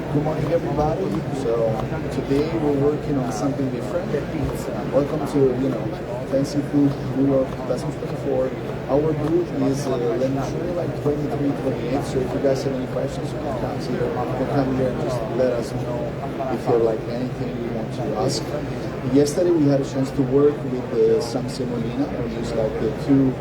Good morning, everybody. So today we're working on something different. Welcome to Fancy Food New York 2024. Our booth is let me show you like 23, 28. So if you guys have any questions, you can come here and just let us know if you have like anything you want to ask. Yesterday we had a chance to work with some semolina. We use like the two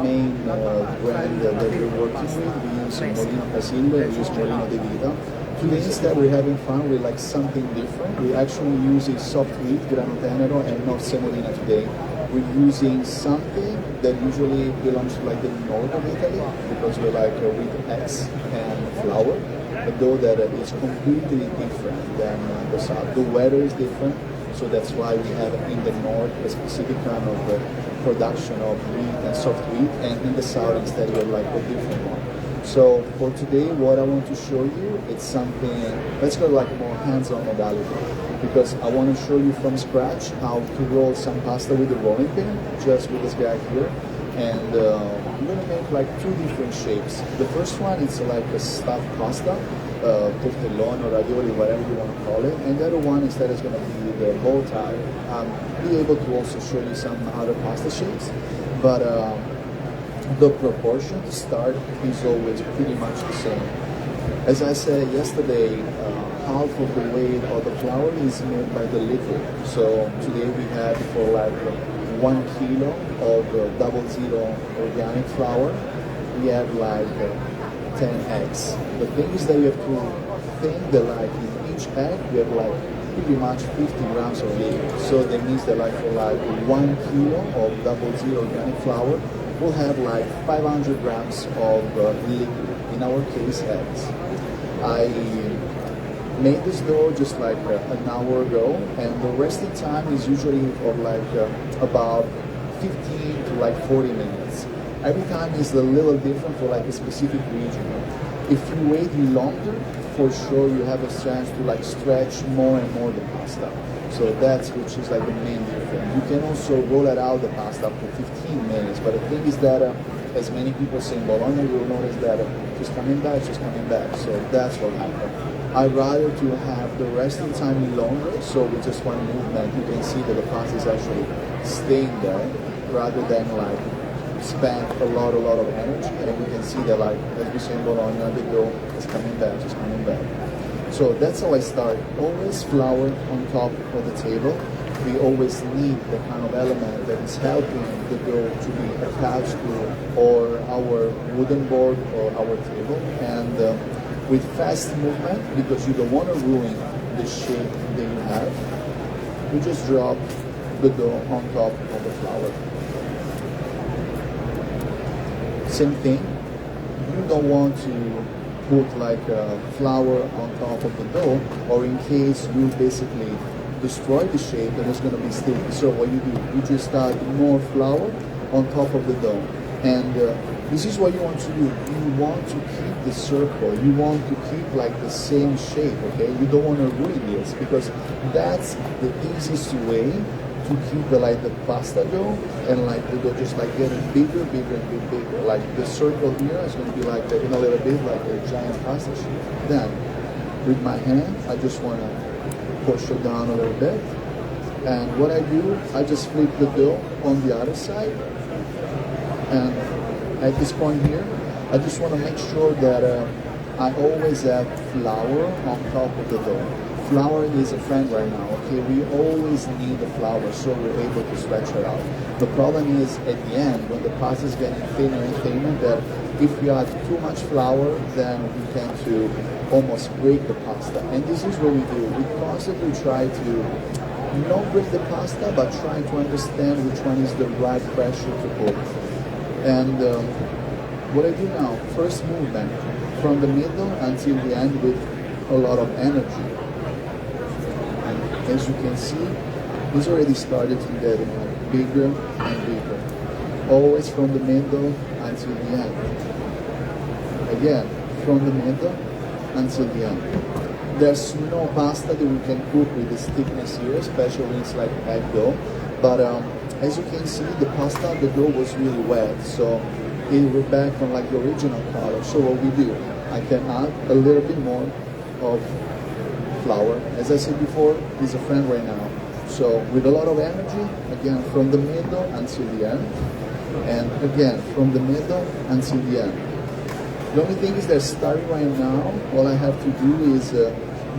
main brand that we're working with. We use Molino Casillo and we use Molino de Vida. Today instead we're having fun with like something different. We actually use a soft wheat, grano tenero, and not semolina today. We're using something that usually belongs to like the north of Italy because we like with eggs and flour, but though that is completely different than the south. The weather is different, so that's why we have in the north a specific kind of production of wheat and soft wheat, and in the south instead we have like a different one. So for today, what I want to show you, it's something, let's go like more hands-on modality, because I want to show you from scratch how to roll some pasta with a rolling pin, just with this guy here. And I'm going to make like two different shapes. The first one is like a stuffed pasta, tortellone or ravioli, whatever you want to call it. And the other one instead is going to be the bow tie. I'll be able to also show you some other pasta shapes, but the proportion to start is always pretty much the same. As I said yesterday, half of the weight of the flour is made by the liquid. So today we had for like 1 kilo of double zero organic flour, we have like 10 eggs. The thing is that you have to think that like in each egg we have like pretty much 50 grams of liquid. So that means that like for like 1 kilo of double zero organic flour, we'll have like 500 grams of liquid, in our case eggs. I made this dough just like an hour ago, and the resting time is usually of like about 15 to like 40 minutes. Every time is a little different for like a specific region. If you wait longer, for sure you have a chance to like stretch more and more the pasta. So that's which is like the main difference. You can also roll it out the pasta up to 15 minutes, but the thing is that as many people say in Bologna, you'll notice that just coming back. So that's what happened. I'd rather to have the resting time longer, so with just one movement you can see that the pasta is actually staying there, rather than like spend a lot of energy. And we can see that like as we say in Bologna, the dough is coming back. So that's how I start. Always flour on top of the table. We always need the kind of element that is helping the dough to be attached to or our wooden board or our table. And with fast movement, because you don't want to ruin the shape that you have, you just drop the dough on top of the flour. Same thing, you don't want to put like flour on top of the dough, or in case you basically destroy the shape, then it's going to be sticky. So what you do, you just add more flour on top of the dough. And this is what you want to do. You want to keep the circle. You want to keep like the same shape, okay? You don't want to ruin this, because that's the easiest way to keep the pasta dough, and like the dough just like getting bigger. Like the circle here is going to be like in a little bit like a giant pasta sheet. Then with my hand, I just want to push it down a little bit. And what I do, I just flip the dough on the other side. And at this point here, I just want to make sure that I always have flour on top of the dough. Flour is a friend right now, okay? We always need the flour so we're able to stretch it out. The problem is at the end, when the pasta is getting thinner and thinner, that if we add too much flour, then we tend to almost break the pasta. And this is what we do. We constantly try to not break the pasta, but try to understand which one is the right pressure to put. And what I do now, first movement, from the middle until the end with a lot of energy. As you can see, this already started to get bigger and bigger. Always from the middle until the end. Again, from the middle until the end. There's no pasta that we can cook with this thickness here, especially when it's like egg dough. But as you can see, the pasta, the dough was really wet, so it went back on like the original color. So what we do, I can add a little bit more of flour. As I said before, he's a friend right now. So with a lot of energy, again, from the middle until the end, and again, from the middle until the end. The only thing is that starting right now, all I have to do is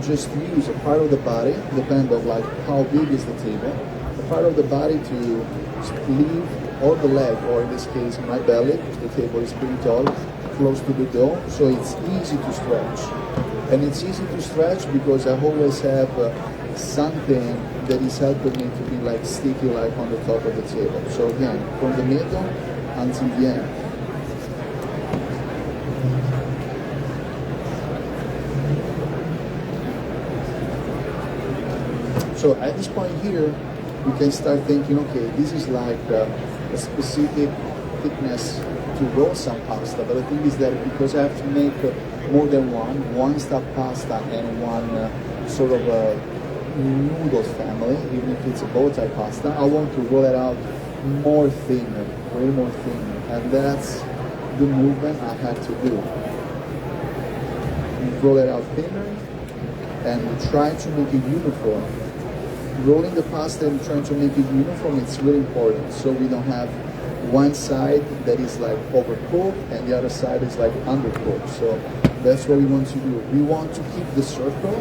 just use a part of the body, depending on like how big is the table, a part of the body to leave, or the leg, or in this case my belly. The table is pretty tall, close to the dough, so it's easy to stretch. And it's easy to stretch because I always have something that is helping me to be like sticky, like on the top of the table. So again, from the middle until the end. So at this point here, we can start thinking, okay, this is like a specific thickness to roll some pasta, but the thing is that because I have to make more than one stuffed pasta and one sort of a noodle family, even if it's a bow tie pasta, I want to roll it out more thinner, way more thinner, and that's the movement I have to do. Roll it out thinner and try to make it uniform. Rolling the pasta and trying to make it uniform, it's really important, so we don't have one side that is like overcooked and the other side is like undercooked. So that's what we want to do. We want to keep the circle,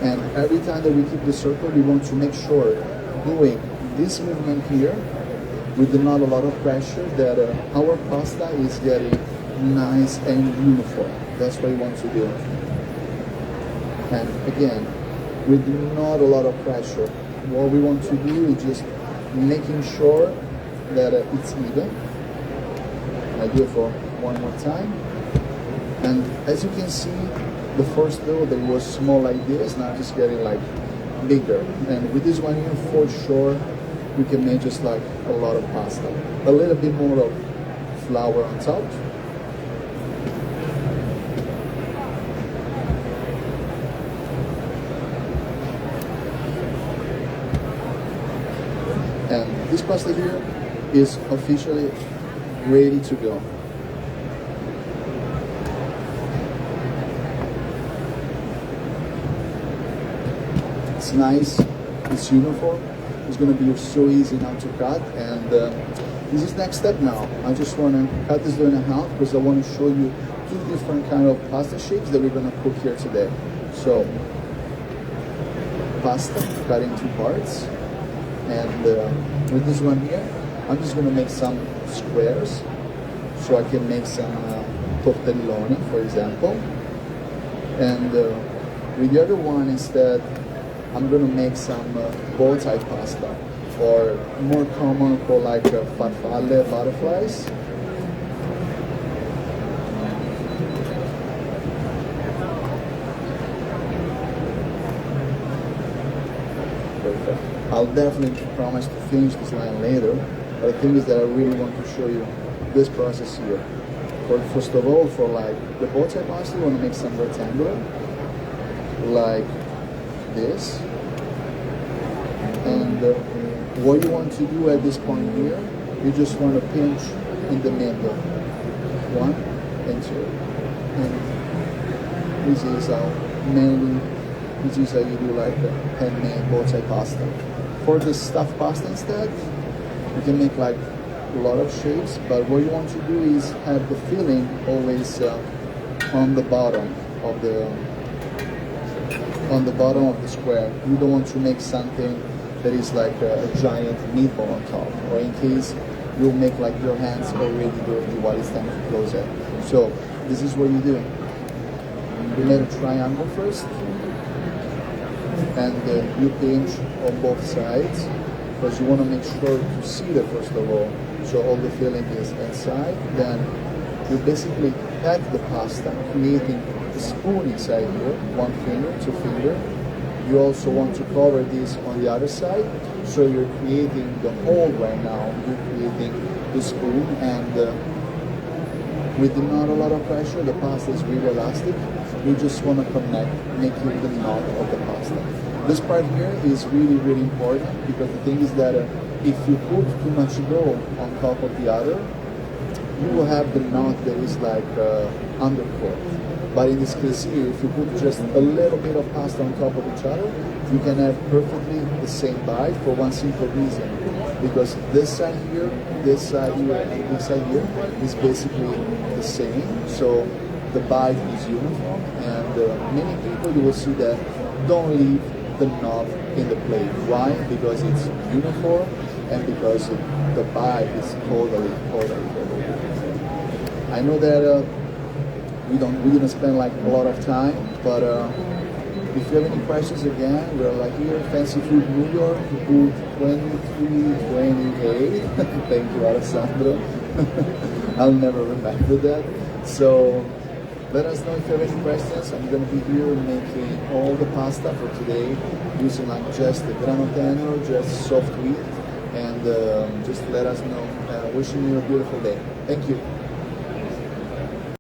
and every time that we keep the circle, we want to make sure doing this movement here with not a lot of pressure, that our pasta is getting nice and uniform. That's what we want to do. And again, with not a lot of pressure, what we want to do is just making sure that it's even. I do it for one more time. And as you can see, the first dough that was small like this, now it's getting like bigger. And with this one here, for sure, we can make just like a lot of pasta. A little bit more of flour on top. And this pasta here is officially ready to go. It's nice, it's uniform, it's going to be so easy now to cut, and this is next step now. I just want to cut this dough in half because I want to show you two different kind of pasta shapes that we're going to cook here today. So, pasta cut in two parts, and with this one here, I'm just going to make some squares so I can make some tortelloni, for example. And with the other one, instead, I'm going to make some bow tie pasta, or more common called like farfalle, butterflies. Perfect. I'll definitely promise to finish this line later, but the thing is that I really want to show you this process here. First of all, for like the bow tie pasta, you want to make some rectangular, like this. And what you want to do at this point here, you just want to pinch in the middle. One and two. And this is how mainly, this is how you do like the handmade bow tie pasta. For the stuffed pasta instead, you can make like a lot of shapes, but what you want to do is have the filling always on the bottom of the square. You don't want to make something that is like a giant meatball on top, or in case you'll make like your hands already dirty while it's time to close it. So this is what you do. You make a triangle first, and you pinch on both sides, because you want to make sure to see that first of all, so all the filling is inside. Then you basically pack the pasta, creating a spoon inside here, one finger, two finger. You also want to cover this on the other side, so you're creating the hole right now. You're creating the spoon, and with not a lot of pressure, the pasta is really elastic. You just want to connect, making the knot of the pasta. This part here is really, really important, because the thing is that if you put too much dough on top of the other, you will have the knot that is like undercooked. But in this case here, if you put just a little bit of pasta on top of each other, you can have perfectly the same bite for one simple reason. Because this side here, and this side here is basically the same. So the bite is uniform, and many people you will see that don't leave the knob in the plate. Why? Because it's uniform and because the bite is totally. I know that we didn't spend like a lot of time, but if you have any questions, again, we're like here, Fancy Food New York, booth 2328. Thank you, Alessandro. I'll never remember that. So let us know if you have any questions. I'm going to be here making all the pasta for today, using like just the grano tenero, just soft wheat, and just let us know. Wishing you a beautiful day. Thank you.